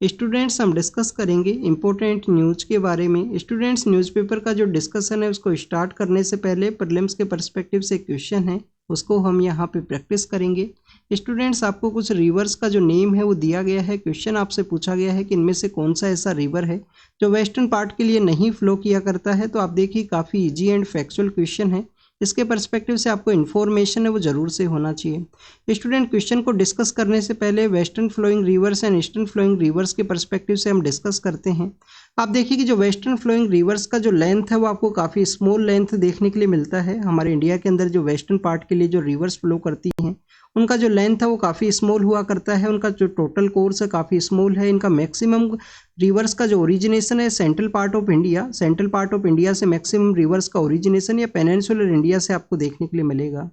Students हम discuss करेंगे important news के बारे में। स्टूडेंट्स न्यूज़पेपर का जो डिस्कशन है उसको स्टार्ट करने से पहले प्रीलिम्स के पर्सपेक्टिव से क्वेश्चन है उसको हम यहाँ पे प्रैक्टिस करेंगे। स्टूडेंट्स आपको कुछ रिवर्स का जो नेम है वो दिया गया है। क्वेश्चन आपसे पूछा गया है कि इनमें से कौन सा ऐसा रिवर है जो वेस्टर्न पार्ट के लिए नहीं फ्लो किया करता है। तो आप देखिए काफ़ी ईजी एंड फैक्चुअल क्वेश्चन है। इसके पर्सपेक्टिव से आपको इन्फॉर्मेशन है वो ज़रूर से होना चाहिए। स्टूडेंट क्वेश्चन को डिस्कस करने से पहले western flowing rivers and eastern flowing rivers के पर्सपेक्टिव से हम डिस्कस करते हैं। आप देखिए कि जो वेस्टर्न फ्लोइंग रिवर्स का जो लेंथ है वो आपको काफ़ी स्मॉल लेंथ देखने के लिए मिलता है। हमारे इंडिया के अंदर जो वेस्टर्न पार्ट के लिए जो रिवर्स फ्लो करती हैं उनका जो लेंथ है वो काफ़ी स्मॉल हुआ करता है। उनका जो टोटल कोर्स है काफ़ी स्मॉल है। इनका मैक्सिमम रिवर्स का जो ओरिजिनेशन है सेंट्रल पार्ट ऑफ इंडिया से मैक्सिमम रिवर्स का ओरिजिनेशन या पेनिनसुलर इंडिया से आपको देखने के लिए मिलेगा।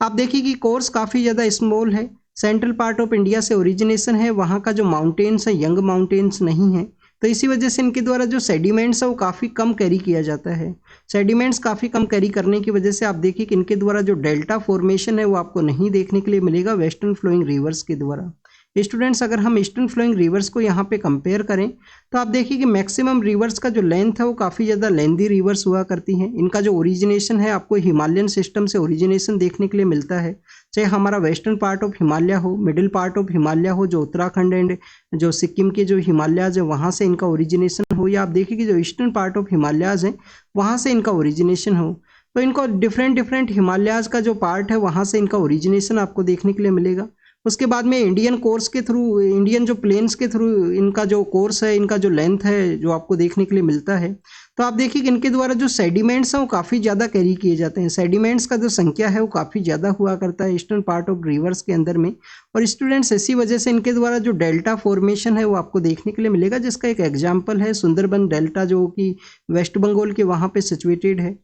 आप देखिए कि कोर्स काफ़ी ज़्यादा स्मॉल है। सेंट्रल पार्ट ऑफ इंडिया से ओरिजिनेशन है। वहाँ का जो माउंटेन्स है यंग माउंटेन्स नहीं है, तो इसी वजह से इनके द्वारा जो सेडिमेंट्स है वो काफ़ी कम कैरी किया जाता है। सेडिमेंट्स काफ़ी कम कैरी करने की वजह से आप देखिए कि इनके द्वारा जो डेल्टा फॉर्मेशन है वो आपको नहीं देखने के लिए मिलेगा वेस्टर्न फ्लोइंग रिवर्स के द्वारा। स्टूडेंट्स अगर हम ईस्टर्न फ्लोइंग रिवर्स को यहाँ पे कंपेयर करें तो आप देखिए कि मैक्सिमम रिवर्स का जो लेंथ है वो काफ़ी ज़्यादा लेंदी रिवर्स हुआ करती हैं। इनका जो ओरिजिनेशन है आपको हिमालयन सिस्टम से ओरिजिनेशन देखने के लिए मिलता है। चाहे हमारा वेस्टर्न पार्ट ऑफ हिमालय हो, मिडिल पार्ट ऑफ हिमालय हो, जो उत्तराखंड एंड जो सिक्किम के जो हिमालयाज है वहाँ से इनका ओरिजिनेशन हो, या आप देखिए कि जो ईस्टर्न पार्ट ऑफ हिमालयाज हैं वहाँ से इनका ओरिजिनेशन हो, तो इनको डिफरेंट हिमालयाज का जो पार्ट है वहाँ से इनका ओरिजिनेशन आपको देखने के लिए मिलेगा। उसके बाद में इंडियन कोर्स के थ्रू, इंडियन जो प्लेन्स के थ्रू इनका जो कोर्स है, इनका जो लेंथ है जो आपको देखने के लिए मिलता है। तो आप देखिए कि इनके द्वारा जो सेडिमेंट्स हैं वो काफ़ी ज़्यादा कैरी किए जाते हैं। सेडिमेंट्स का जो संख्या है वो काफ़ी ज़्यादा हुआ करता है ईस्टर्न पार्ट ऑफ रिवर्स के अंदर में। और स्टूडेंट्स इसी वजह से इनके द्वारा जो डेल्टा फॉर्मेशन है वो आपको देखने के लिए मिलेगा, जिसका एक एग्जाम्पल है सुंदरबन डेल्टा जो कि वेस्ट बंगाल के वहाँ पर सिचुएटेड है।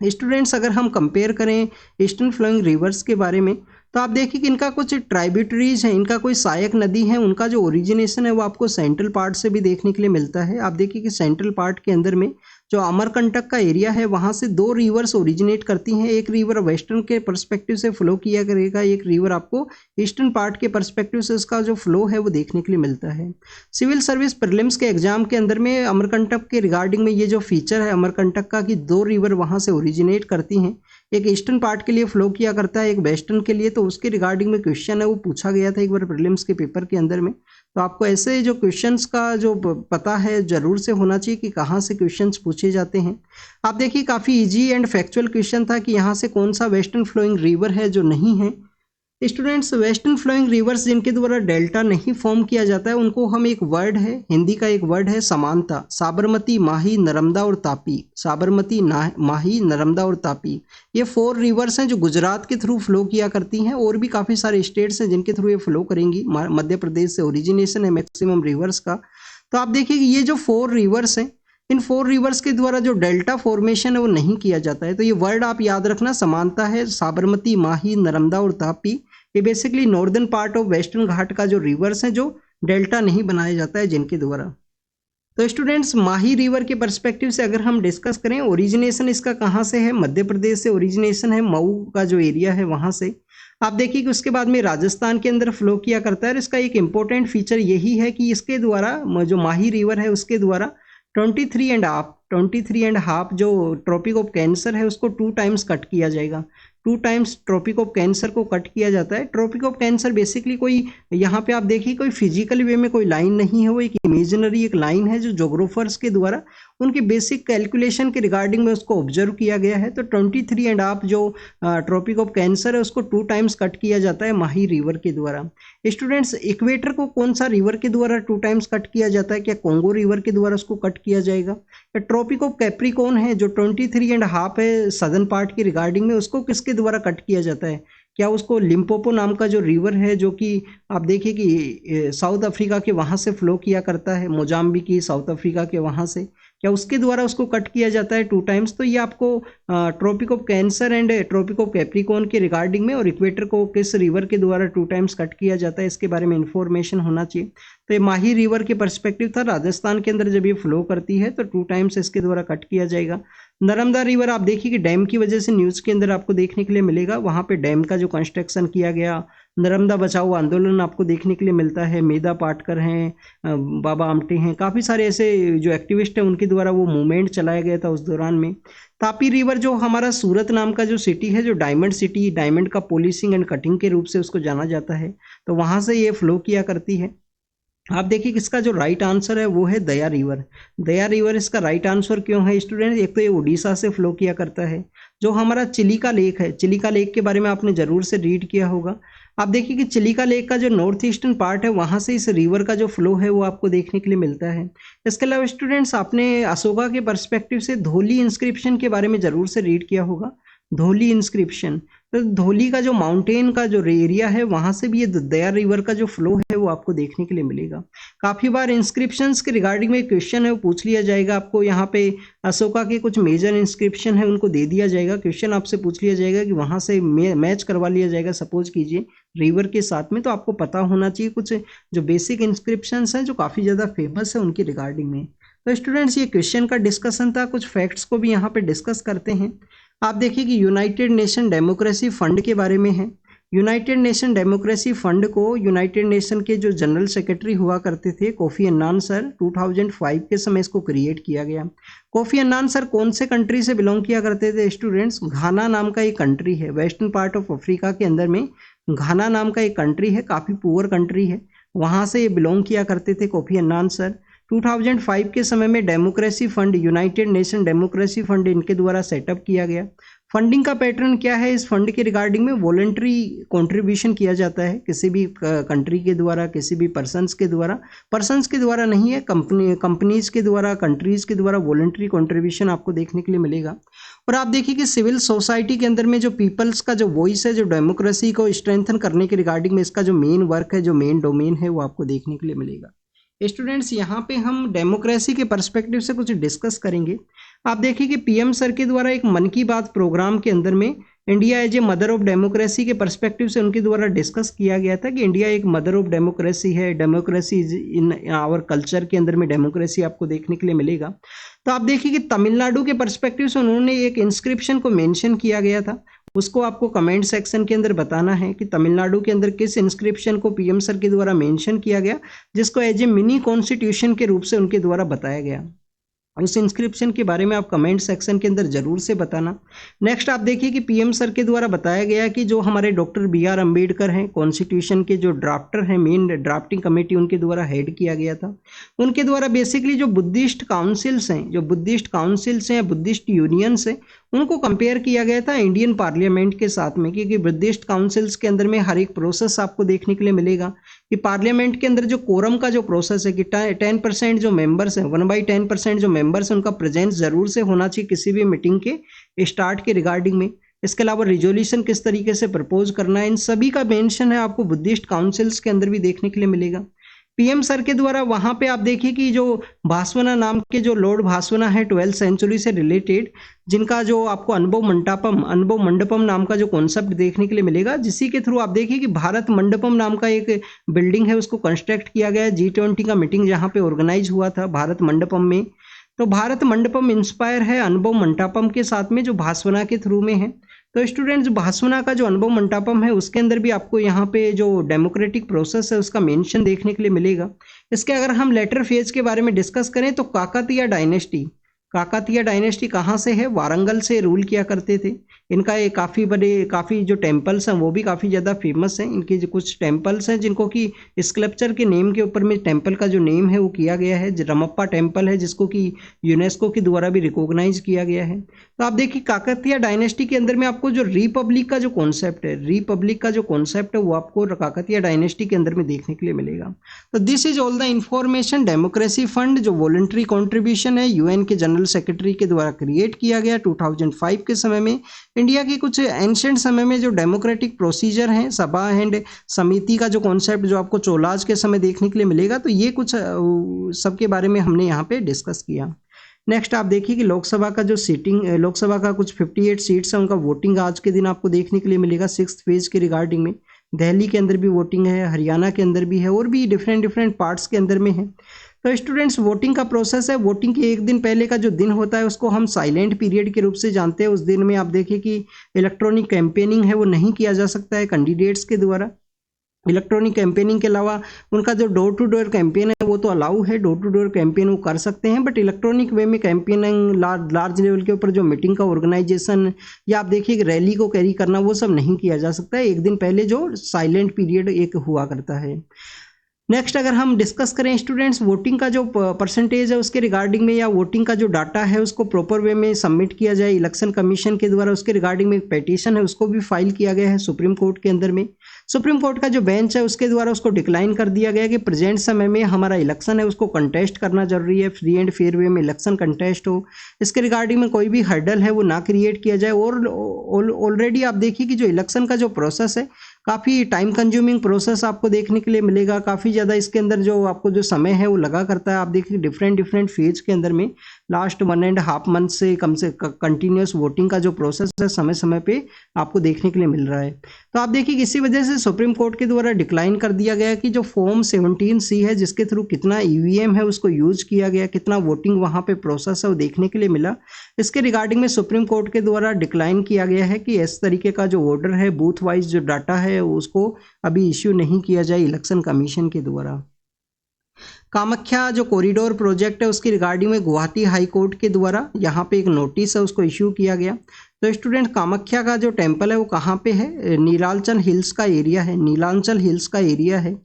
स्टूडेंट्स अगर हम कंपेयर करें ईस्टर्न फ्लोइंग रिवर्स के बारे में तो आप देखिए कि इनका कुछ ट्राइब्यूटरीज हैं, इनका कोई सहायक नदी है, उनका जो ओरिजिनेशन है वो आपको सेंट्रल पार्ट से भी देखने के लिए मिलता है। आप देखिए कि सेंट्रल पार्ट के अंदर में जो अमरकंटक का एरिया है वहाँ से दो रिवर्स ओरिजिनेट करती हैं। एक रिवर वेस्टर्न के पर्सपेक्टिव से फ्लो किया करेगा, एक रिवर आपको ईस्टर्न पार्ट के पर्सपेक्टिव से उसका जो फ्लो है वो देखने के लिए मिलता है। सिविल सर्विस प्रीलिम्स के एग्जाम के अंदर में अमरकंटक के रिगार्डिंग में ये जो फीचर है अमरकंटक का कि दो रिवर वहाँ से ओरिजिनेट करती हैं, एक ईस्टर्न पार्ट के लिए फ्लो किया करता है, एक वेस्टर्न के लिए, तो उसके रिगार्डिंग में क्वेश्चन है वो पूछा गया था एक बार प्रीलिम्स के पेपर के अंदर में। तो आपको ऐसे जो क्वेश्चंस का जो पता है जरूर से होना चाहिए कि कहाँ से क्वेश्चंस पूछे जाते हैं। आप देखिए काफ़ी इजी एंड फैक्चुअल क्वेश्चन था कि यहाँ से कौन सा वेस्टर्न फ्लोइंग रिवर है जो नहीं है। स्टूडेंट्स वेस्टर्न फ्लोइंग रिवर्स जिनके द्वारा डेल्टा नहीं फॉर्म किया जाता है उनको हम एक वर्ड है, हिंदी का एक वर्ड है समानता। साबरमती, माही, नर्मदा और तापी। साबरमती, माही, नर्मदा और तापी, ये 4 रिवर्स हैं जो गुजरात के थ्रू फ्लो किया करती हैं। और भी काफ़ी सारे स्टेट्स हैं जिनके थ्रू ये फ्लो करेंगी। मध्य प्रदेश से ओरिजिनेशन है मैक्सिमम रिवर्स का। तो आप देखिए कि ये जो 4 रिवर्स हैं इन 4 रिवर्स के द्वारा जो डेल्टा फॉर्मेशन है वो नहीं किया जाता है। तो ये वर्ड आप याद रखना, समानता है, साबरमती, माही, नर्मदा और तापी। ये basically northern part of Western Ghat का जो रिवर्स है जो डेल्टा नहीं बनाया जाता है जिनके द्वारा। तो स्टूडेंट्स माही रिवर के पर्सपेक्टिव से अगर हम डिस्कस करें, ओरिजिनेशन इसका कहाँ से है, मध्य प्रदेश से ओरिजिनेशन है, मऊ का जो एरिया है वहाँ से। आप देखिए कि उसके बाद में राजस्थान के अंदर फ्लो किया करता है। और इसका एक इंपॉर्टेंट फीचर यही है कि इसके द्वारा जो माही रिवर है उसके द्वारा 23.5 जो ट्रॉपिक ऑफ कैंसर है उसको 2 टाइम्स कट किया जाएगा। 2 टाइम्स ट्रॉपिक ऑफ कैंसर को कट किया जाता है। ट्रॉपिक ऑफ कैंसर बेसिकली कोई, यहाँ पे आप देखिए कोई फिजिकल वे में कोई लाइन नहीं है, वो एक इमेजिनरी एक लाइन है जो जोग्राफर्स के द्वारा उनके बेसिक कैलकुलेशन के रिगार्डिंग में उसको ऑब्जर्व किया गया है। तो 23.5 जो ट्रॉपिक ऑफ कैंसर है उसको 2 टाइम्स कट किया जाता है माही रिवर के द्वारा। स्टूडेंट्स इक्वेटर को कौन सा रिवर के द्वारा 2 टाइम्स कट किया जाता है? क्या कोंगो रिवर के द्वारा उसको कट किया जाएगा? ट्रॉपिक ऑफ कैप्रिकॉर्न है जो 23.5 है सदर्न पार्ट की रिगार्डिंग में, उसको किसके द्वारा कट किया जाता है? क्या उसको लिम्पोपो नाम का जो रिवर है जो कि आप देखिए कि साउथ अफ्रीका के वहाँ से फ्लो किया करता है, मोजाम्बिक, साउथ अफ्रीका के वहाँ से, क्या उसके द्वारा उसको कट किया जाता है 2 टाइम्स? तो ये आपको Tropic of Cancer and Tropic of Capricorn के रिगार्डिंग में और इक्वेटर को किस रिवर के द्वारा 2 टाइम्स कट किया जाता है इसके बारे में इंफॉर्मेशन होना चाहिए। तो ये माही रिवर के पर्सपेक्टिव था, राजस्थान के अंदर जब ये फ्लो करती है तो 2 टाइम्स इसके द्वारा कट किया जाएगा। नर्मदा रिवर आप देखिए कि डैम की वजह से न्यूज़ के अंदर आपको देखने के लिए मिलेगा, वहाँ पे डैम का जो कंस्ट्रक्शन किया गया, नर्मदा बचाओ आंदोलन आपको देखने के लिए मिलता है, मेधा पाटकर हैं, बाबा आमटे हैं, काफ़ी सारे ऐसे जो एक्टिविस्ट हैं उनके द्वारा वो मूवमेंट चलाया गया था उस दौरान में। तापी रिवर जो हमारा सूरत नाम का जो सिटी है, जो डायमंड सिटी, डायमंड का पॉलिशिंग एंड कटिंग के रूप से उसको जाना जाता है, तो वहाँ से ये फ्लो किया करती है। आप देखिए कि इसका जो राइट आंसर है वो है दया रिवर। दया रिवर इसका राइट आंसर क्यों है स्टूडेंट? एक तो ये उड़ीसा से फ्लो किया करता है। जो हमारा चिलिका लेक है, चिलिका लेक के बारे में आपने जरूर से रीड किया होगा। आप देखिए कि चिलिका लेक का जो नॉर्थ ईस्टर्न पार्ट है वहाँ से इस रिवर का जो फ्लो है वो आपको देखने के लिए मिलता है। इसके अलावा स्टूडेंट्स आपने अशोका के पर्सपेक्टिव से धोली इंस्क्रिप्शन के बारे में जरूर से रीड किया होगा। धोली इंस्क्रिप्शन, तो धोली का जो माउंटेन का जो एरिया है वहां से भी ये दया रिवर का जो फ्लो है वो आपको देखने के लिए मिलेगा। काफी बार इंस्क्रिप्शंस के रिगार्डिंग में क्वेश्चन है वो पूछ लिया जाएगा आपको। यहाँ पे अशोका के कुछ मेजर इंस्क्रिप्शन है उनको दे दिया जाएगा, क्वेश्चन आपसे पूछ लिया जाएगा कि वहां से मैच करवा लिया जाएगा सपोज कीजिए रिवर के साथ में, तो आपको पता होना चाहिए कुछ जो बेसिक इंस्क्रिप्शंस हैं जो काफी ज्यादा फेमस है उनकी रिगार्डिंग में। तो स्टूडेंट्स ये क्वेश्चन का डिस्कशन था, कुछ फैक्ट्स को भी यहाँ पे डिस्कस करते हैं। आप देखिए कि यूनाइटेड नेशन डेमोक्रेसी फंड के बारे में है। यूनाइटेड नेशन डेमोक्रेसी फंड को यूनाइटेड नेशन के जो जनरल सेक्रेटरी हुआ करते थे कोफी अन्नान सर, 2005 के समय इसको क्रिएट किया गया। कोफी अन्नान सर कौन से कंट्री से बिलोंग किया करते थे स्टूडेंट्स? घाना नाम का एक कंट्री है, वेस्टर्न पार्ट ऑफ अफ्रीका के अंदर में घाना नाम का एक कंट्री है, काफ़ी पुअर कंट्री है, वहाँ से ये बिलोंग किया करते थे कोफी अन्नान सर। 2005 के समय में democracy fund, United nation democracy fund इनके द्वारा सेटअप किया गया। फंडिंग का पैटर्न क्या है इस फंड के रिगार्डिंग में? वॉलंटरी कंट्रीब्यूशन किया जाता है किसी भी कंट्री के द्वारा, किसी भी पर्सन्स के द्वारा नहीं है, कंपनीज के द्वारा, कंट्रीज के द्वारा वॉलंटरी कंट्रीब्यूशन आपको देखने के लिए मिलेगा। और आप देखिए कि सिविल सोसाइटी के अंदर में जो पीपल्स का जो वॉइस है, जो डेमोक्रेसी को स्ट्रेंथन करने के रिगार्डिंग में इसका जो मेन वर्क है, जो मेन डोमेन है वो आपको देखने के लिए मिलेगा। स्टूडेंट्स यहाँ पे हम डेमोक्रेसी के पर्सपेक्टिव से कुछ डिस्कस करेंगे। आप देखिए कि पीएम सर के द्वारा एक मन की बात प्रोग्राम के अंदर में India as a mother of democracy के पर्सपेक्टिव से उनके द्वारा डिस्कस किया गया था कि इंडिया एक मदर ऑफ डेमोक्रेसी है, डेमोक्रेसी इन आवर कल्चर के अंदर में डेमोक्रेसी आपको देखने के लिए मिलेगा। तो आप देखिए कि तमिलनाडु के पर्सपेक्टिव से उन्होंने एक इंस्क्रिप्शन को मेंशन किया गया था, उसको आपको कमेंट सेक्शन के अंदर बताना है कि तमिलनाडु के अंदर किस इंस्क्रिप्शन को पीएम सर के द्वारा मेंशन किया गया, जिसको एज ए मिनी कॉन्स्टिट्यूशन के रूप से उनके द्वारा बताया गया। उस इंस्क्रिप्शन के बारे में आप कमेंट सेक्शन के अंदर जरूर से बताना। नेक्स्ट आप देखिए कि पीएम सर के द्वारा बताया गया कि जो हमारे डॉक्टर बी.आर. अम्बेडकर हैं, कॉन्स्टिट्यूशन के जो ड्राफ्टर हैं, मेन ड्राफ्टिंग कमेटी उनके द्वारा हेड किया गया था। उनके द्वारा बेसिकली जो बुद्धिस्ट काउंसिल्स हैं, या बुद्धिस्ट यूनियंस हैं, उनको कंपेयर किया गया था इंडियन पार्लियामेंट के साथ में, क्योंकि बुद्धिस्ट काउंसिल्स के अंदर में हर एक प्रोसेस आपको देखने के लिए मिलेगा कि पार्लियामेंट के अंदर जो कोरम का जो प्रोसेस है कि 10% जो मेंबर्स हैं, 1/10% जो मेंबर्स हैं, उनका प्रेजेंस जरूर से होना चाहिए किसी भी मीटिंग के स्टार्ट के रिगार्डिंग में। इसके अलावा रिजोल्यूशन किस तरीके से प्रपोज करना है, इन सभी का मेंशन है आपको बुद्धिस्ट काउंसिल्स के अंदर भी देखने के लिए मिलेगा। पीएम सर के द्वारा वहां पे आप देखिए कि जो भास्वना नाम के जो लॉर्ड भास्वना है 12th सेंचुरी से रिलेटेड, जिनका जो आपको अनुभव मंडपम नाम का जो कॉन्सेप्ट देखने के लिए मिलेगा, जिसी के थ्रू आप देखिए कि भारत मंडपम नाम का एक बिल्डिंग है उसको कंस्ट्रक्ट किया गया है। G20 का मीटिंग जहाँ पे ऑर्गेनाइज हुआ था भारत मंडपम में, तो भारत मंडपम इंस्पायर है अनुभव मंटापम के साथ में जो भास्वना के थ्रू में है। तो स्टूडेंट्स भास्वना का जो अनुभव मंटापम है उसके अंदर भी आपको यहाँ पे जो डेमोक्रेटिक प्रोसेस है उसका मेंशन देखने के लिए मिलेगा। इसके अगर हम लेटर फेज के बारे में डिस्कस करें तो काकतीय डायनेस्टी कहाँ से है? वारंगल से रूल किया करते थे। इनका ये काफ़ी जो टेम्पल्स हैं वो भी काफ़ी ज़्यादा फेमस हैं। इनके जो कुछ टेम्पल्स हैं जिनको कि स्कल्पचर के नेम के ऊपर में टेम्पल का जो नेम है वो किया गया है, रमप्पा टेम्पल है, जिसको कि यूनेस्को के द्वारा भी रिकॉग्नाइज किया गया है। तो आप देखिए काकतीय डायनेस्टी के अंदर में आपको जो रिपब्लिक का जो कॉन्सेप्ट है वो आपको काकतीय डायनेस्टी के अंदर में देखने के लिए मिलेगा। तो this is all the information. Democracy fund जो वॉलंटरी कॉन्ट्रीब्यूशन है यूएन के जनरल सेक्रेटरी के द्वारा क्रिएट किया गया 2005 के समय में। इंडिया के कुछ एंशिएंट समय में जो डेमोक्रेटिक प्रोसीजर हैं, सभा एंड समिति का जो कॉन्सेप्ट जो आपको चोलाज के समय देखने के लिए मिलेगा, तो ये कुछ सबके बारे में हमने यहाँ पे डिस्कस किया। नेक्स्ट आप देखिए कि लोकसभा का कुछ 58 सीट्स हैं, उनका वोटिंग आज के दिन आपको देखने के लिए मिलेगा 6th फेज के रिगार्डिंग में। दिल्ली के अंदर भी वोटिंग है, हरियाणा के अंदर भी है, और भी डिफरेंट पार्ट्स के अंदर में है। तो स्टूडेंट्स वोटिंग का प्रोसेस है, वोटिंग के एक दिन पहले का जो दिन होता है उसको हम साइलेंट पीरियड के रूप से जानते हैं। उस दिन में आप देखिए कि इलेक्ट्रॉनिक कैंपेनिंग है वो नहीं किया जा सकता है कैंडिडेट्स के द्वारा। इलेक्ट्रॉनिक कैंपेनिंग के अलावा उनका जो डोर टू डोर कैंपेन है वो तो अलाउ है, डोर टू डोर कैंपेन वो कर सकते हैं, बट इलेक्ट्रॉनिक वे में कैंपेनिंग लार्ज लेवल के ऊपर जो मीटिंग का ऑर्गेनाइजेशन या आप देखिए रैली को कैरी करना वो सब नहीं किया जा सकता है। एक दिन पहले जो साइलेंट पीरियड एक हुआ करता है। नेक्स्ट अगर हम डिस्कस करें स्टूडेंट्स, वोटिंग का जो परसेंटेज है उसके रिगार्डिंग में या वोटिंग का जो डाटा है उसको प्रॉपर वे में सबमिट किया जाए इलेक्शन कमीशन के द्वारा, उसके रिगार्डिंग में एक पेटिशन है उसको भी फाइल किया गया है सुप्रीम कोर्ट के अंदर में। सुप्रीम कोर्ट का जो बेंच है उसके द्वारा उसको डिक्लाइन कर दिया गया कि प्रेजेंट समय में हमारा इलेक्शन है उसको कंटेस्ट करना जरूरी है, फ्री एंड फेयर वे में इलेक्शन कंटेस्ट हो, इसके रिगार्डिंग में कोई भी हर्डल है वो ना क्रिएट किया जाए। और ऑलरेडी आप देखिए कि जो इलेक्शन का जो प्रोसेस है काफ़ी टाइम कंज्यूमिंग प्रोसेस आपको देखने के लिए मिलेगा, काफ़ी ज़्यादा इसके अंदर जो आपको जो समय है वो लगा करता है। आप देखिए डिफरेंट फेज के अंदर में लास्ट 1.5 मंथ से कम से कंटिन्यूस वोटिंग का जो प्रोसेस है समय समय पे आपको देखने के लिए मिल रहा है। तो आप देखिए इसी वजह से सुप्रीम कोर्ट के द्वारा डिक्लाइन कर दिया गया कि जो फॉर्म 17C है जिसके थ्रू कितना EVM है उसको यूज किया गया, कितना वोटिंग वहाँ पे प्रोसेस है वो देखने के लिए मिला, इसके रिगार्डिंग में सुप्रीम कोर्ट के द्वारा डिक्लाइन किया गया है कि इस तरीके का जो ऑर्डर है बूथ वाइज जो डाटा है उसको अभी इश्यू नहीं किया जाए इलेक्शन कमीशन के द्वारा। कामाख्या जो कॉरिडोर प्रोजेक्ट है उसकी रिगार्डिंग में गुवाहाटी हाई कोर्ट के द्वारा यहाँ पे एक नोटिस है उसको इश्यू किया गया। तो स्टूडेंट कामाख्या का जो टेम्पल है वो कहाँ पे है, नीलांचल हिल्स का एरिया है, नीलांचल हिल्स का एरिया है।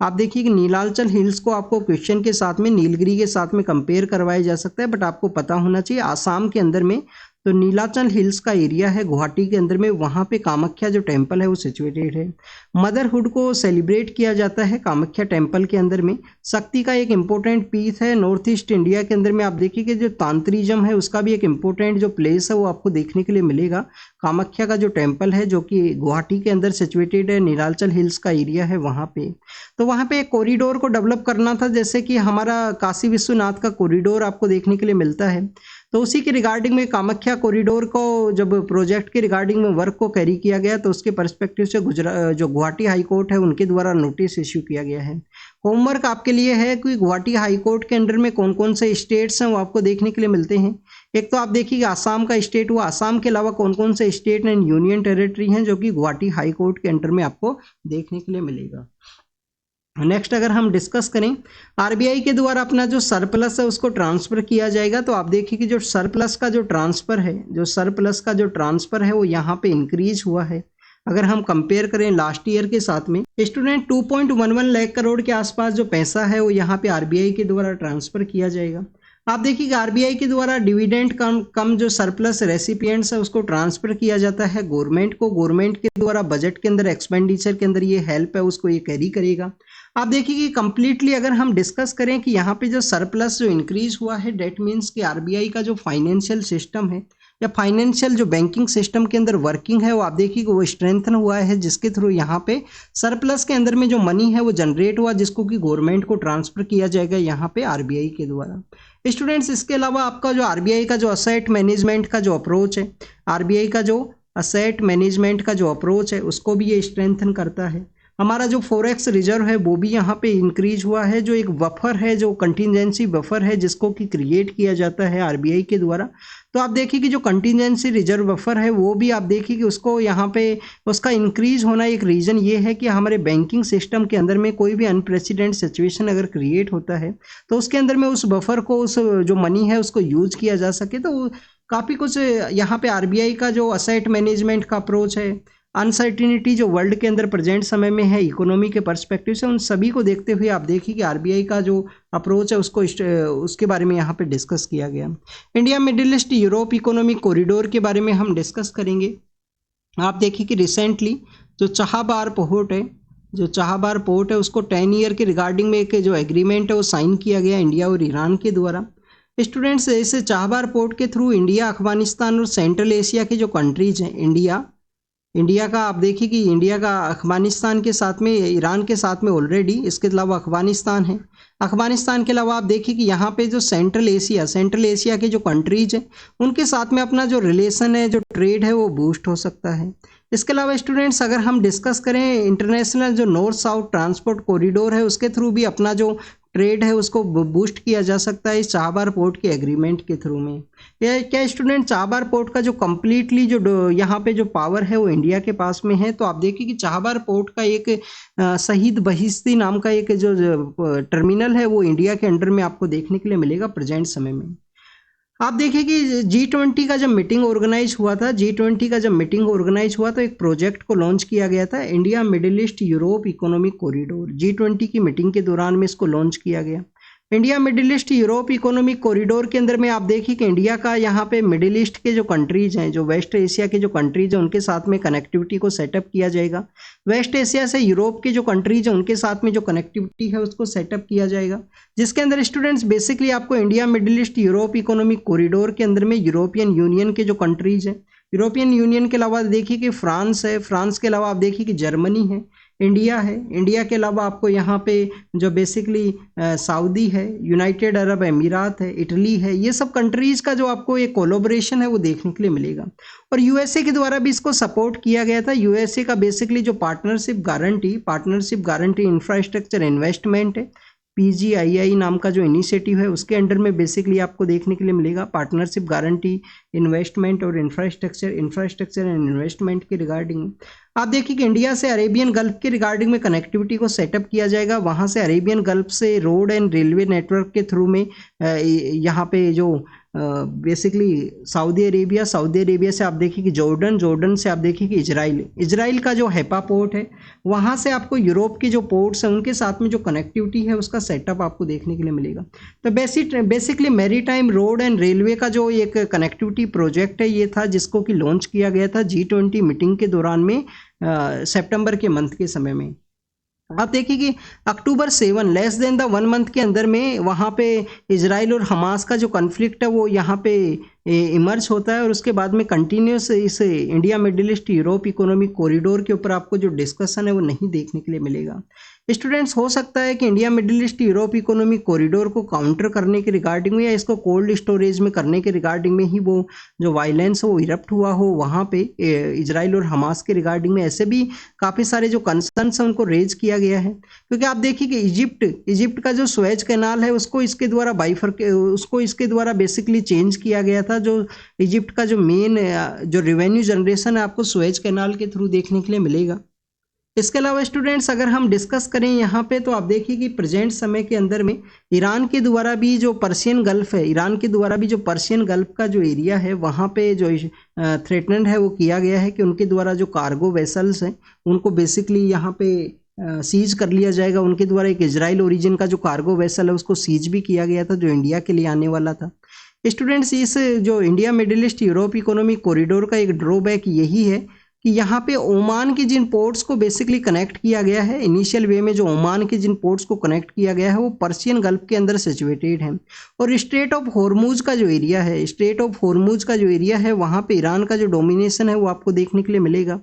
आप देखिए कि नीलांचल हिल्स को आपको क्वेश्चन के साथ में नीलगिरी के साथ में कंपेयर करवाया जा सकता है, बट आपको पता होना चाहिए आसाम के अंदर में तो नीलाचल हिल्स का एरिया है गुवाहाटी के अंदर में, वहाँ पे कामाख्या जो टेम्पल है वो सिचुएटेड है। मदरहुड को सेलिब्रेट किया जाता है कामाख्या टेम्पल के अंदर में। शक्ति का एक इम्पोर्टेंट पीस है नॉर्थ ईस्ट इंडिया के अंदर में। आप देखिए कि जो तांत्रिज्म है उसका भी एक इम्पोर्टेंट जो प्लेस है वो आपको देखने के लिए मिलेगा। कामाख्या का जो टेम्पल है जो कि गुवाहाटी के अंदर सिचुएटेड है, नीलाचल हिल्स का एरिया है वहाँ पे। तो वहाँ पे एक कॉरिडोर को डेवलप करना था, जैसे कि हमारा काशी विश्वनाथ का कॉरिडोर आपको देखने के लिए मिलता है। तो उसी के रिगार्डिंग में कामाख्या कॉरिडोर को जब प्रोजेक्ट के रिगार्डिंग में वर्क को कैरी किया गया तो उसके पर्सपेक्टिव से जो गुवाहाटी हाई कोर्ट है उनके द्वारा नोटिस इश्यू किया गया है। होमवर्क आपके लिए है कि गुवाहाटी हाई कोर्ट के अंडर में कौन कौन से स्टेट्स हैं वो आपको देखने के लिए मिलते हैं। एक तो आप देखिए आसाम का स्टेट हुआ, आसाम के अलावा कौन कौन से स्टेट एंड यूनियन टेरिटरी हैं जो कि गुवाहाटी हाई कोर्ट के अंडर में आपको देखने के लिए मिलेगा। नेक्स्ट अगर हम डिस्कस करें आरबीआई के द्वारा अपना जो सरप्लस है उसको ट्रांसफर किया जाएगा। तो आप देखिए कि जो सरप्लस का जो ट्रांसफर है, जो सरप्लस का जो ट्रांसफर है वो यहाँ पे इंक्रीज हुआ है। अगर हम कंपेयर करें लास्ट ईयर के साथ में स्टूडेंट 2.11 लाख करोड़ के आसपास जो पैसा है वो यहाँ पे आरबीआई के द्वारा ट्रांसफर किया जाएगा। आप देखिए कि आरबीआई के द्वारा डिविडेंड कम जो सरप्लस रेसिपिएंट्स है उसको ट्रांसफर किया जाता है गवर्नमेंट को। गवर्नमेंट के द्वारा बजट के अंदर एक्सपेंडिचर के अंदर ये हेल्प है उसको ये कैरी करेगा। आप देखिए कि कंप्लीटली अगर हम डिस्कस करें कि यहाँ पे जो सरप्लस जो इंक्रीज हुआ है डेट मीन्स कि आरबीआई का जो फाइनेंशियल सिस्टम है या फाइनेंशियल जो बैंकिंग सिस्टम के अंदर वर्किंग है वो आप देखिए कि वो स्ट्रेंथन हुआ है, जिसके थ्रू यहाँ पे सरप्लस के अंदर में जो मनी है वो जनरेट हुआ जिसको कि गवर्नमेंट को ट्रांसफर किया जाएगा यहाँ पे आरबीआई के द्वारा। स्टूडेंट्स इसके अलावा आपका जो आरबीआई का जो असेट मैनेजमेंट का जो अप्रोच है, आरबीआई का जो असेट मैनेजमेंट का जो अप्रोच है उसको भी ये स्ट्रेंथन करता है। हमारा जो फॉरेक्स रिजर्व है वो भी यहाँ पे इंक्रीज हुआ है, जो एक बफर है जो कंटिजेंसी बफर है जिसको कि क्रिएट किया जाता है आरबीआई के द्वारा। तो आप देखिए कि जो कंटिजेंसी रिजर्व बफर है वो भी आप देखिए कि उसको यहाँ पे उसका इंक्रीज होना एक रीज़न ये है कि हमारे बैंकिंग सिस्टम के अंदर में कोई भी अनप्रेसिडेंट सिचुएशन अगर क्रिएट होता है तो उसके अंदर में उस बफर को उस जो मनी है उसको यूज किया जा सके। तो काफ़ी कुछ यहाँ पे आरबीआई का जो असेट मैनेजमेंट का अप्रोच है, अनसर्टिनिटी जो वर्ल्ड के अंदर प्रेजेंट समय में है इकोनॉमी के पर्सपेक्टिव से, उन सभी को देखते हुए आप देखिए कि आरबीआई का जो अप्रोच है उसके बारे में यहाँ पे डिस्कस किया गया। India middle east Europe economic corridor के बारे में हम डिस्कस करेंगे। आप देखिए कि रिसेंटली जो चाहबार पोर्ट है, जो चाहबार पोर्ट है उसको 10 ईयर के रिगार्डिंग में एक जो एग्रीमेंट है वो साइन किया गया इंडिया और ईरान के द्वारा। स्टूडेंट्स इस चाहबार पोर्ट के थ्रू इंडिया, अफगानिस्तान और सेंट्रल एशिया की जो कंट्रीज हैं, इंडिया का आप देखिए कि इंडिया का अफगानिस्तान के साथ में, ईरान के साथ में ऑलरेडी, इसके अलावा अफगानिस्तान है। अफगानिस्तान के अलावा आप देखिए कि यहाँ पे जो सेंट्रल एशिया के जो कंट्रीज हैं उनके साथ में अपना जो रिलेशन है, जो ट्रेड है वो बूस्ट हो सकता है। इसके अलावा स्टूडेंट्स अगर हम डिस्कस करें इंटरनेशनल जो नॉर्थ साउथ ट्रांसपोर्ट कॉरिडोर है उसके थ्रू भी अपना जो ट्रेड है उसको बूस्ट किया जा सकता है इस चाबहार पोर्ट के एग्रीमेंट के थ्रू में। क्या स्टूडेंट, चाबहार पोर्ट का जो कम्प्लीटली जो यहाँ पे जो पावर है वो इंडिया के पास में है। तो आप देखिए कि चाबहार पोर्ट का एक शहीद बहिश्ती नाम का एक जो टर्मिनल है वो इंडिया के अंडर में आपको देखने के लिए मिलेगा प्रेजेंट समय में। आप देखिए कि G20 का जब मीटिंग ऑर्गेनाइज हुआ था, G20 का जब मीटिंग ऑर्गेनाइज हुआ तो एक प्रोजेक्ट को लॉन्च किया गया था, India middle east Europe economic corridor. G20 की मीटिंग के दौरान में इसको लॉन्च किया गया। India middle east Europe economic corridor के अंदर में आप देखिए कि इंडिया का यहाँ पे मिडिल ईस्ट के जो कंट्रीज हैं, जो वेस्ट एशिया के जो कंट्रीज हैं, उनके साथ में कनेक्टिविटी को सेटअप किया जाएगा। वेस्ट एशिया से यूरोप के जो कंट्रीज हैं उनके साथ में जो कनेक्टिविटी है उसको सेटअप किया जाएगा, जिसके अंदर स्टूडेंट्स बेसिकली आपको India middle east Europe economic corridor के अंदर में यूरोपियन यूनियन के जो कंट्रीज हैं, यूरोपियन यूनियन के अलावा देखिए कि फ्रांस है, फ्रांस के अलावा आप देखिए कि जर्मनी है, इंडिया है, इंडिया के अलावा आपको यहाँ पे जो बेसिकली सऊदी है, यूनाइटेड अरब अमीरात है, इटली है, ये सब कंट्रीज़ का जो आपको एक कोलोब्रेशन है वो देखने के लिए मिलेगा। और यूएसए के द्वारा भी इसको सपोर्ट किया गया था। यूएसए का बेसिकली जो पार्टनरशिप गारंटी इंफ्रास्ट्रक्चर इन्वेस्टमेंट है, PGII नाम का जो इनिशिएटिव है उसके अंडर में बेसिकली आपको देखने के लिए मिलेगा पार्टनरशिप गारंटी इन्वेस्टमेंट और इंफ्रास्ट्रक्चर एंड इन्वेस्टमेंट के रिगार्डिंग। आप देखिए कि इंडिया से अरेबियन गल्फ के रिगार्डिंग में कनेक्टिविटी को सेटअप किया जाएगा, वहाँ से अरेबियन गल्फ से रोड एंड रेलवे नेटवर्क के थ्रू में यहाँ पे जो बेसिकली सऊदी अरेबिया से आप देखिए कि जॉर्डन से आप देखिए कि इजराइल का जो हैपा पोर्ट है, वहाँ से आपको यूरोप के जो पोर्ट्स हैं उनके साथ में जो कनेक्टिविटी है उसका सेटअप आपको देखने के लिए मिलेगा। तो basically maritime road and railway का जो एक कनेक्टिविटी प्रोजेक्ट है ये था, जिसको कि लॉन्च किया गया था G20 मीटिंग के दौरान में सितंबर के मंथ के समय में। आप देखिए कि अक्टूबर 7 लेस देन द 1 मंथ के अंदर में वहाँ पे इजराइल और हमास का जो कॉन्फ्लिक्ट है वो यहाँ पे इमर्ज होता है, और उसके बाद में कंटिन्यूस इस India middle east Europe economic corridor के ऊपर आपको जो डिस्कशन है वो नहीं देखने के लिए मिलेगा। स्टूडेंट्स, हो सकता है कि India middle east Europe economic corridor को काउंटर करने के रिगार्डिंग में या इसको कोल्ड स्टोरेज में करने के रिगार्डिंग में ही वो जो वायलेंस वो इरप्ट हुआ हो वहाँ पे इजराइल और हमास के रिगार्डिंग में ऐसे भी काफ़ी सारे जो कंसर्न्स हैं उनको रेज किया गया है। क्योंकि आप देखिए कि इजिप्ट का जो स्वेज कैनाल है उसको इसके द्वारा बेसिकली चेंज किया गया था। जो इजिप्ट का जो मेन जो रेवेन्यू जनरेशन है आपको स्वेज कैनाल के थ्रू देखने के लिए मिलेगा। इसके अलावा स्टूडेंट्स अगर हम डिस्कस करें यहाँ पे तो आप देखिए कि प्रेजेंट समय के अंदर में ईरान के द्वारा भी जो पर्शियन गल्फ का जो एरिया है वहाँ पे जो थ्रेटन्ड है वो किया गया है कि उनके द्वारा जो कार्गो वेसल्स हैं उनको बेसिकली यहाँ पे सीज कर लिया जाएगा। उनके द्वारा एक इजराइल ओरिजिन का जो कार्गो वेसल है उसको सीज भी किया गया था जो इंडिया के लिए आने वाला था। स्टूडेंट्स, इस जो India middle east Europe economic corridor का एक ड्रॉबैक यही है कि यहाँ पे ओमान के जिन पोर्ट्स को बेसिकली कनेक्ट किया गया है, इनिशियल वे में जो ओमान के जिन पोर्ट्स को कनेक्ट किया गया है वो पर्शियन गल्फ के अंदर सिचुएटेड है। और स्ट्रेट ऑफ हॉर्मुज का जो एरिया है वहाँ पे ईरान का जो डोमिनेशन है वो आपको देखने के लिए मिलेगा।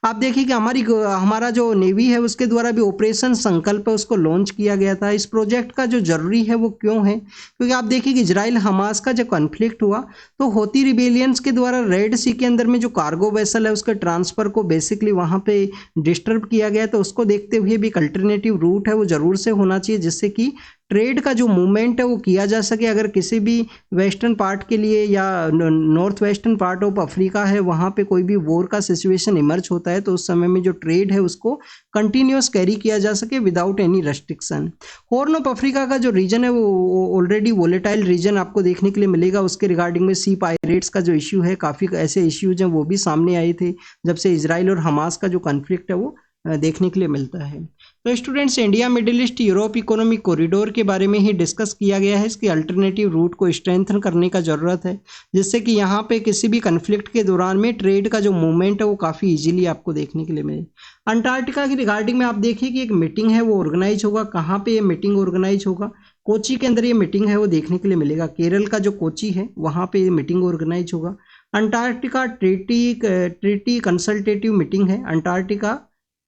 आप देखिए कि हमारा जो नेवी है उसके द्वारा भी ऑपरेशन संकल्प है उसको लॉन्च किया गया था। इस प्रोजेक्ट का जो जरूरी है वो क्यों है, क्योंकि आप देखिए कि इजराइल हमास का जब कॉन्फ्लिक्ट हुआ तो हौती रिबेलियंस के द्वारा रेड सी के अंदर में जो कार्गो वेसल है उसके ट्रांसफर को बेसिकली वहाँ पे डिस्टर्ब किया गया। तो उसको देखते हुए भी एक अल्टरनेटिव रूट है वो जरूर से होना चाहिए जिससे कि ट्रेड का जो मूवमेंट है वो किया जा सके। अगर किसी भी वेस्टर्न पार्ट के लिए या north western part of Africa है वहाँ पे कोई भी वॉर का सिचुएशन इमर्ज होता है तो उस समय में जो ट्रेड है उसको कंटिन्यूस कैरी किया जा सके without any restriction. Horn of Africa का जो रीजन है वो ऑलरेडी वोलेटाइल रीजन आपको देखने के लिए मिलेगा। उसके रिगार्डिंग में सी पायरेट्स का जो इश्यू है, काफ़ी ऐसे इश्यूज हैं वो भी सामने आए थे जब से इजराइल और हमास का जो कॉन्फ्लिक्ट है वो देखने के लिए मिलता है। तो students, India middle east Europe economic corridor के बारे में ही डिस्कस किया गया है। इसकी अल्टरनेटिव रूट को स्ट्रेंथन करने का ज़रूरत है जिससे कि यहाँ पे किसी भी कन्फ्लिक्ट के दौरान में ट्रेड का जो मूवमेंट है वो काफ़ी इजीली आपको देखने के लिए मिले। अंटार्कटिका की रिगार्डिंग में आप देखिए कि एक मीटिंग है वो ऑर्गेनाइज होगा। कहाँ पर ये मीटिंग ऑर्गेनाइज होगा? कोची के अंदर ये मीटिंग है वो देखने के लिए मिलेगा। केरल का जो कोची है वहाँ पर ये मीटिंग ऑर्गेनाइज होगा। अंटार्कटिका ट्रीटी कंसल्टेटिव मीटिंग है। अंटार्कटिका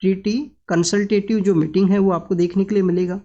ट्रीटी कंसल्टेटिव जो मीटिंग है वो आपको देखने के लिए मिलेगा।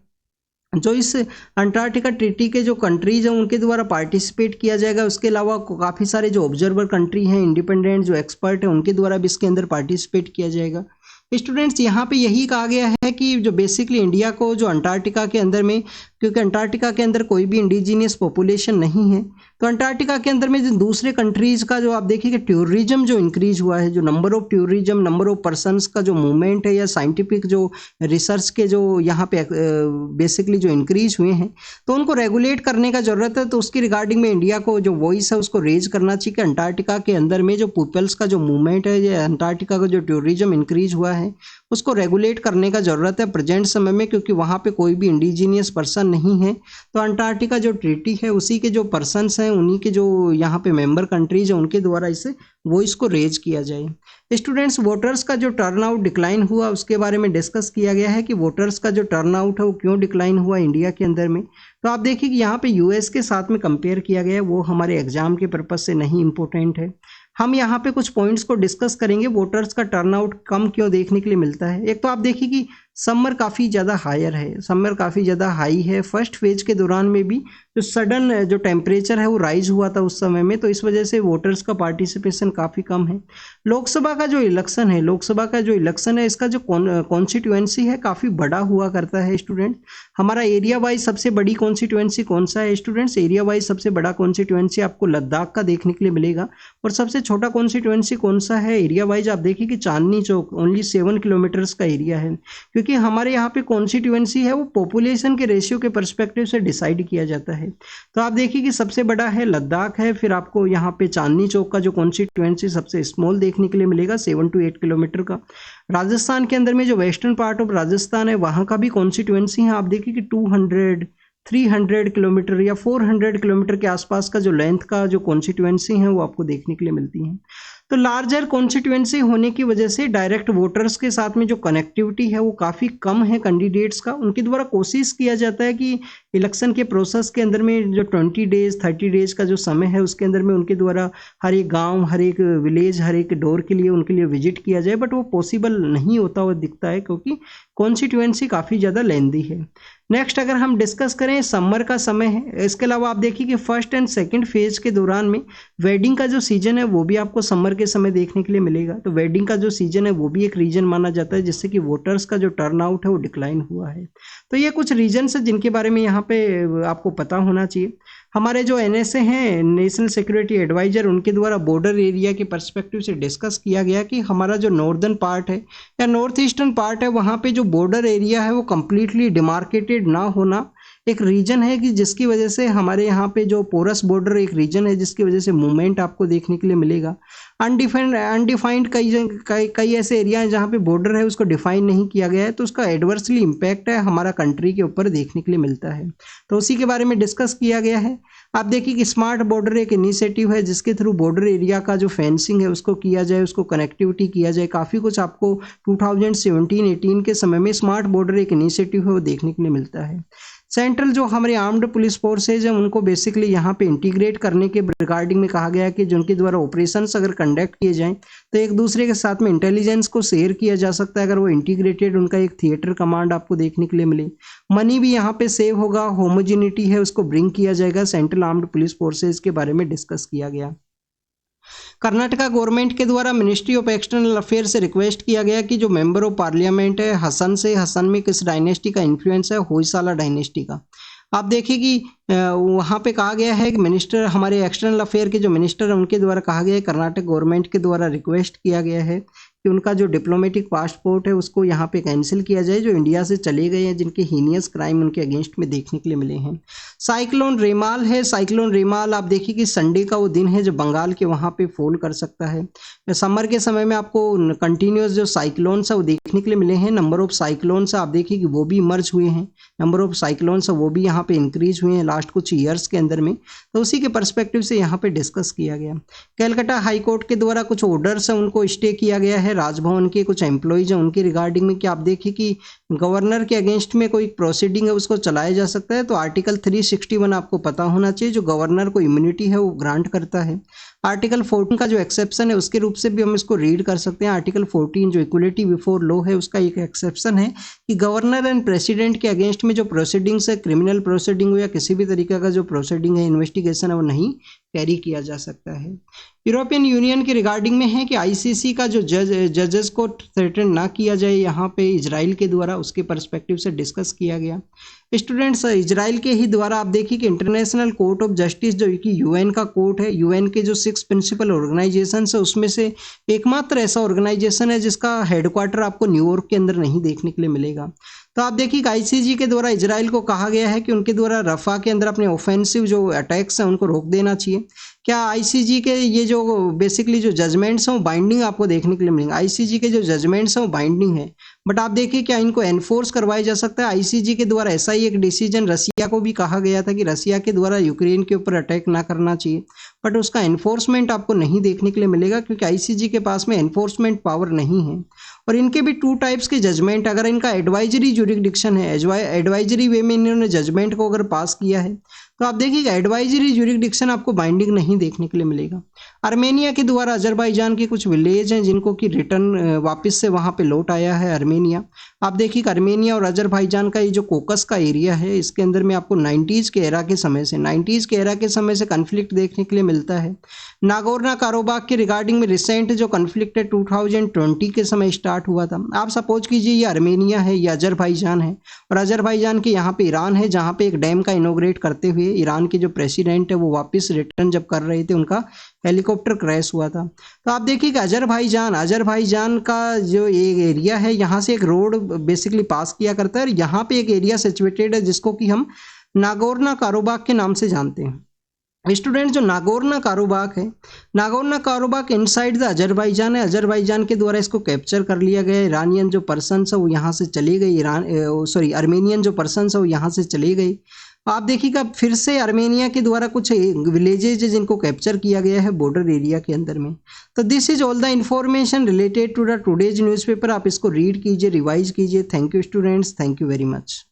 जो इस अंटार्कटिका ट्रीटी के जो कंट्रीज हैं उनके द्वारा पार्टिसिपेट किया जाएगा। उसके अलावा काफ़ी सारे जो ऑब्जर्वर कंट्री हैं, इंडिपेंडेंट जो एक्सपर्ट हैं, उनके द्वारा भी इसके अंदर पार्टिसिपेट किया जाएगा। स्टूडेंट्स, यहाँ पे यही कहा गया है कि जो बेसिकली इंडिया को जो अंटार्कटिका के अंदर में क्योंकि अंटार्कटिका के अंदर कोई भी इंडिजीनियस पॉपुलेशन नहीं है। तो अंटार्कटिका के अंदर में जो दूसरे कंट्रीज का जो आप देखिए कि टूरिज्म जो इंक्रीज हुआ है, जो number of tourism, number of persons का जो मूवमेंट है या साइंटिफिक जो रिसर्च के जो यहाँ पे बेसिकली जो इंक्रीज हुए हैं, तो उनको रेगुलेट करने का ज़रूरत है। तो उसकी रिगार्डिंग में इंडिया को जो वॉइस है उसको रेज करना चाहिए कि अंटार्कटिका के अंदर में जो पीपल्स का जो मूवमेंट है या अंटार्कटिका का जो टूरिज्म इंक्रीज हुआ है उसको रेगुलेट करने का ज़रूरत है प्रेजेंट समय में, क्योंकि वहाँ पे कोई भी इंडिजीनियस पर्सन नहीं है। तो अंटार्कटिका जो ट्रीटी है उसी के जो पर्सन्स हैं, उन्हीं के जो यहाँ पे मेंबर कंट्रीज हैं, उनके द्वारा इसे वॉइस को रेज किया जाए। स्टूडेंट्स, वोटर्स का जो टर्नआउट डिक्लाइन हुआ उसके बारे में डिस्कस किया गया है कि वोटर्स का जो टर्नआउट है वो क्यों डिक्लाइन हुआ इंडिया के अंदर में। तो आप देखिए कि यहाँ पे यूएस के साथ में कंपेयर किया गया है, वो हमारे एग्जाम के पर्पज से नहीं इंपॉर्टेंट है। हम यहाँ पे कुछ पॉइंट्स को डिस्कस करेंगे, वोटर्स का टर्नआउट कम क्यों देखने के लिए मिलता है। एक तो आप देखिए कि समर काफ़ी ज़्यादा हायर है, समर काफ़ी ज़्यादा हाई है। फर्स्ट फेज के दौरान में भी जो सडन जो टेम्परेचर है वो राइज हुआ था उस समय में, तो इस वजह से वोटर्स का पार्टिसिपेशन काफ़ी कम है। लोकसभा का जो इलेक्शन है इसका जो कॉन्स्टिट्यूएंसी है काफ़ी बड़ा हुआ करता है स्टूडेंट। हमारा एरिया वाइज सबसे बड़ी कॉन्स्टिट्यूएंसी कौन सा है स्टूडेंट्स? एरिया वाइज सबसे बड़ा कॉन्स्टिट्यूएंसी आपको लद्दाख का देखने के लिए मिलेगा। और सबसे छोटा कॉन्स्टिट्यूएंसी कौन सा है एरिया वाइज? आप देखिए कि चांदनी चौक ओनली 7 किलोमीटर्स का एरिया है, क्योंकि हमारे यहाँ पे कॉन्स्टिट्यूएंसी है वो पॉपुलेशन के रेशियो के परस्पेक्टिव से डिसाइड किया जाता है। तो आप देखिए कि सबसे बड़ा है लद्दाख है, फिर आपको यहाँ पे चांदनी चौक का जो कॉन्स्टिट्यूएंसी सबसे स्मॉल देखने के लिए मिलेगा 7 to 8 किलोमीटर का। राजस्थान के अंदर में जो वेस्टर्न पार्ट ऑफ राजस्थान है वहाँ का भी कॉन्स्टिट्यूएंसी है, आप देखिए कि 200, 300 किलोमीटर या 400 किलोमीटर के आसपास का जो लेंथ का जो कॉन्स्टिट्यूएंसी है वो आपको देखने के लिए मिलती है। तो लार्जर कॉन्स्टिट्यूएंसी होने की वजह से डायरेक्ट वोटर्स के साथ में जो कनेक्टिविटी है वो काफ़ी कम है कैंडिडेट्स का। उनके द्वारा कोशिश किया जाता है कि इलेक्शन के प्रोसेस के अंदर में जो 20 डेज 30 डेज का जो समय है उसके अंदर में उनके द्वारा हर एक गांव, हर एक विलेज, हर एक डोर के लिए उनके लिए विजिट किया जाए, बट वो पॉसिबल नहीं होता हुआ दिखता है क्योंकि कॉन्स्टिट्यूएंसी काफ़ी ज़्यादा लेंदी है। नेक्स्ट अगर हम डिस्कस करें समर का समय है, इसके अलावा आप देखिए कि फर्स्ट एंड सेकंड फेज के दौरान में वेडिंग का जो सीजन है वो भी आपको समर के समय देखने के लिए मिलेगा। तो वेडिंग का जो सीजन है वो भी एक रीजन माना जाता है जिससे कि वोटर्स का जो टर्नआउट है वो डिक्लाइन हुआ है। तो ये कुछ रीजन्स है जिनके बारे में यहाँ पे आपको पता होना चाहिए। हमारे जो एनएसए हैं, नेशनल सिक्योरिटी एडवाइजर, उनके द्वारा बॉर्डर एरिया के पर्सपेक्टिव से डिस्कस किया गया कि हमारा जो नॉर्दर्न पार्ट है या नॉर्थ ईस्टर्न पार्ट है वहाँ पे जो बॉर्डर एरिया है वो कम्प्लीटली डिमार्केटेड ना होना एक रीजन है कि जिसकी वजह से हमारे यहाँ पे जो पोरस बॉर्डर एक रीजन है जिसकी वजह से मूवमेंट आपको देखने के लिए मिलेगा। अनडिफाइंड कई ऐसे एरिया हैं जहाँ पे बॉर्डर है उसको डिफाइन नहीं किया गया है, तो उसका एडवर्सली इम्पैक्ट है हमारा कंट्री के ऊपर देखने के लिए मिलता है। तो उसी के बारे में डिस्कस किया गया है। आप देखिए कि स्मार्ट बॉर्डर एक इनिशिएटिव है जिसके थ्रू बॉर्डर एरिया का जो फेंसिंग है उसको किया जाए, उसको कनेक्टिविटी किया जाए। काफ़ी कुछ आपको 2017-18 के समय में स्मार्ट बॉर्डर एक इनिशिएटिव है वो देखने के लिए मिलता है। सेंट्रल जो हमारे आर्म्ड पुलिस फोर्सेज हैं उनको बेसिकली यहाँ पे इंटीग्रेट करने के रिगार्डिंग में कहा गया है कि जिनके द्वारा ऑपरेशंस अगर कंडक्ट किए जाएं तो एक दूसरे के साथ में इंटेलिजेंस को शेयर किया जा सकता है अगर वो इंटीग्रेटेड उनका एक थिएटर कमांड आपको देखने के लिए मिले। मनी भी यहाँ पे सेव होगा, होमोजिनिटी है उसको ब्रिंग किया जाएगा। सेंट्रल आर्म्ड पुलिस फोर्सेज के बारे में डिस्कस किया गया। कर्नाटका गवर्नमेंट के द्वारा मिनिस्ट्री ऑफ एक्सटर्नल अफेयर से रिक्वेस्ट किया गया कि जो मेंबर ऑफ पार्लियामेंट है हसन में किस डायनेस्टी का इन्फ्लुएंस है? होयसाला डायनेस्टी का। आप देखिए कि वहाँ पे कहा गया है कि मिनिस्टर, हमारे एक्सटर्नल अफेयर के जो मिनिस्टर हैं उनके द्वारा कहा गया है, कर्नाटक गवर्नमेंट के द्वारा रिक्वेस्ट किया गया है कि उनका जो डिप्लोमेटिक पासपोर्ट है उसको यहाँ पे कैंसिल किया जाए, जो इंडिया से चले गए हैं जिनके हीनियस क्राइम उनके अगेंस्ट में देखने के लिए मिले हैं। साइक्लोन रेमाल है, साइक्लोन रेमाल आप देखिए कि संडे का वो दिन है जो बंगाल के वहाँ पे फॉल कर सकता है। समर के समय में आपको कंटिन्यूस जो साइक्लोन्स है वो देखने के लिए मिले हैं। नंबर ऑफ साइक्लोन्स आप देखिए कि वो भी इमर्ज हुए हैं, नंबर ऑफ साइक्लोन्स है वो भी यहाँ पे इंक्रीज हुए हैं लास्ट कुछ ईयर्स के अंदर में। तो उसी के परस्पेक्टिव से यहाँ पे डिस्कस किया गया। कैलकाटा हाई कोर्ट के द्वारा कुछ ऑर्डर्स हैं उनको स्टे किया गया है। राजभवन के कुछ एम्प्लॉइज हैं उनके रिगार्डिंग में कि आप देखिए कि गवर्नर के अगेंस्ट में कोई प्रोसीडिंग है उसको चलाया जा सकता है। तो आर्टिकल 361 आपको पता होना चाहिए जो गवर्नर को इम्यूनिटी है वो ग्रांट करता है। आर्टिकल 14 का जो एक्सेप्शन है उसके रूप से भी हम इसको रीड कर सकते हैं। आर्टिकल 14 जो इक्वलिटी बिफोर लॉ है उसका एक एक्सेप्शन है कि गवर्नर एंड प्रेसिडेंट के अगेंस्ट में जो प्रोसीडिंग्स है, क्रिमिनल प्रोसीडिंग हो या किसी भी तरीके का जो प्रोसीडिंग है, इन्वेस्टिगेशन है, वो नहीं कैरी किया जा सकता है। यूरोपियन यूनियन के रिगार्डिंग में है कि आईसीसी का जो जजेस को थ्रेटन ना किया जाए यहाँ पे इजराइल के द्वारा, उसके पर्सपेक्टिव से डिस्कस किया गया। स्टूडेंट्स, इजराइल के ही द्वारा आप देखिए कि इंटरनेशनल कोर्ट ऑफ जस्टिस जो कि यूएन का कोर्ट है, यूएन के जो 6 प्रिंसिपल ऑर्गेनाइजेशन है उसमें से एकमात्र ऐसा ऑर्गेनाइजेशन है जिसका हेडक्वार्टर आपको न्यूयॉर्क के अंदर नहीं देखने के लिए मिलेगा। तो आप देखिए आईसीजी के द्वारा इजराइल को कहा गया है कि उनके द्वारा रफा के अंदर अपने ऑफेंसिव जो अटैक्स हैं उनको रोक देना चाहिए। क्या आईसीजी के ये जो बेसिकली जो जजमेंट्स हैं वो बाइंडिंग आपको देखने के लिए मिलेंगे। आईसीजी के जो जजमेंट्स हैं वो बाइंडिंग है, बट आप देखिए क्या इनको एनफोर्स करवाया जा सकता है। आईसीजी के द्वारा ऐसा ही एक डिसीजन रसिया को भी कहा गया था कि रसिया के द्वारा यूक्रेन के ऊपर अटैक ना करना चाहिए, बट उसका एनफोर्समेंट आपको नहीं देखने के लिए मिलेगा क्योंकि आईसीजी के पास में एनफोर्समेंट पावर नहीं है। और इनके भी 2 टाइप्स के जजमेंट, अगर इनका एडवाइजरी जुरिडिक्शन है, एडवाइजरी वे में इन्होंने जजमेंट को अगर पास किया है तो आप देखिएगा एडवाइजरी जुरिडिक्शन आपको बाइंडिंग नहीं देखने के लिए मिलेगा। आर्मेनिया के द्वारा अजरबैजान के कुछ विलेज हैं जिनको कि रिटर्न वापस से वहाँ पे लौट आया है आर्मेनिया। आप देखिए आर्मेनिया और अजरबैजान का ये जो कोकस का एरिया है इसके अंदर में आपको 90s के एरा के समय से कन्फ्लिक्ट देखने के लिए मिलता है। नागोर्नो काराबाख के रिगार्डिंग में रिसेंट जो कन्फ्लिक्ट है 2020 के समय स्टार्ट हुआ था। आप सपोज कीजिए ये आर्मेनिया है, ये अजरबैजान है और अजरबैजान के यहाँ पे ईरान है, जहाँ पे एक डैम का इनोग्रेट करते हुए ईरान के जो प्रेसिडेंट है वो वापस रिटर्न जब कर रहे थे उनका हेलीकॉप्टर क्रैश हुआ था। तो आप देखिएगा अजरबैजान का जो एक एरिया है यहाँ से एक रोड बेसिकली पास किया करता है और यहाँ पे एक एरिया सिचुएटेड है जिसको कि हम नागोर्नो काराबाख के नाम से जानते हैं। स्टूडेंट, जो नागोर्नो काराबाख है, Nagorno Karabakh inside the Azerbaijan है। अजरबैजान के द्वारा इसको कैप्चर कर लिया गया। ईरानियन जो पर्सन्स है वो यहाँ से चले गए, आर्मेनियन जो पर्सन्स है वो यहाँ से चले गए। आप देखिएगा फिर से आर्मेनिया के द्वारा कुछ विलेजेज जिनको कैप्चर किया गया है बॉर्डर एरिया के अंदर में। तो this is all the information related to the today's newspaper. आप इसको रीड कीजिए, रिवाइज कीजिए। Thank you students, thank you very much.